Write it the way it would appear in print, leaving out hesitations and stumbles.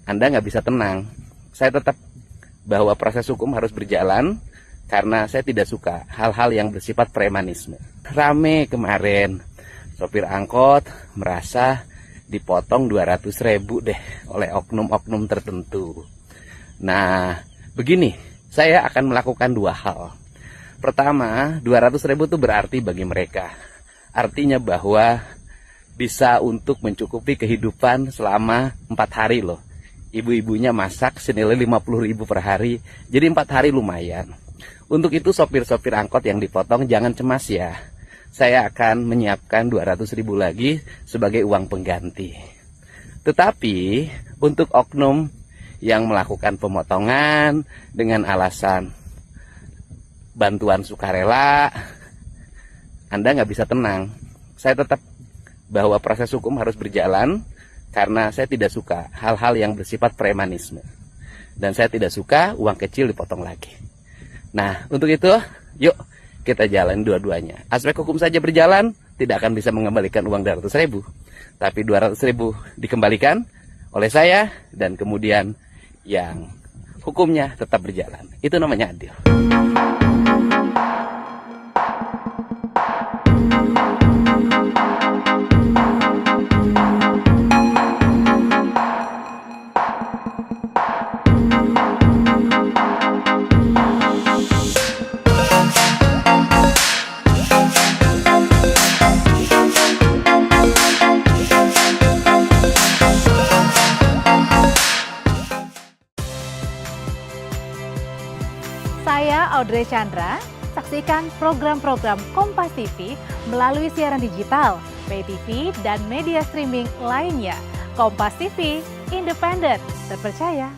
Anda nggak bisa tenang. Saya tetap bahwa proses hukum harus berjalan karena saya tidak suka hal-hal yang bersifat premanisme. Rame kemarin, sopir angkot merasa dipotong 200.000 deh oleh oknum-oknum tertentu. Nah, begini, saya akan melakukan dua hal. Pertama, 200.000 itu berarti bagi mereka. Artinya bahwa bisa untuk mencukupi kehidupan selama 4 hari loh. Ibu-ibunya masak senilai 50.000 per hari, jadi 4 hari lumayan. Untuk itu sopir-sopir angkot yang dipotong jangan cemas ya. Saya akan menyiapkan 200.000 lagi sebagai uang pengganti. Tetapi untuk oknum yang melakukan pemotongan dengan alasan bantuan sukarela, Anda nggak bisa tenang. Saya tetap bahwa proses hukum harus berjalan karena saya tidak suka hal-hal yang bersifat premanisme. Dan saya tidak suka uang kecil dipotong lagi. Nah, untuk itu, yuk kita jalan dua-duanya. Aspek hukum saja berjalan, tidak akan bisa mengembalikan uang 200.000. Tapi 200.000 dikembalikan oleh saya, dan kemudian yang hukumnya tetap berjalan. Itu namanya adil. Saya Audrey Chandra, saksikan program-program Kompas TV melalui siaran digital, pay TV, dan media streaming lainnya. Kompas TV, independen, terpercaya.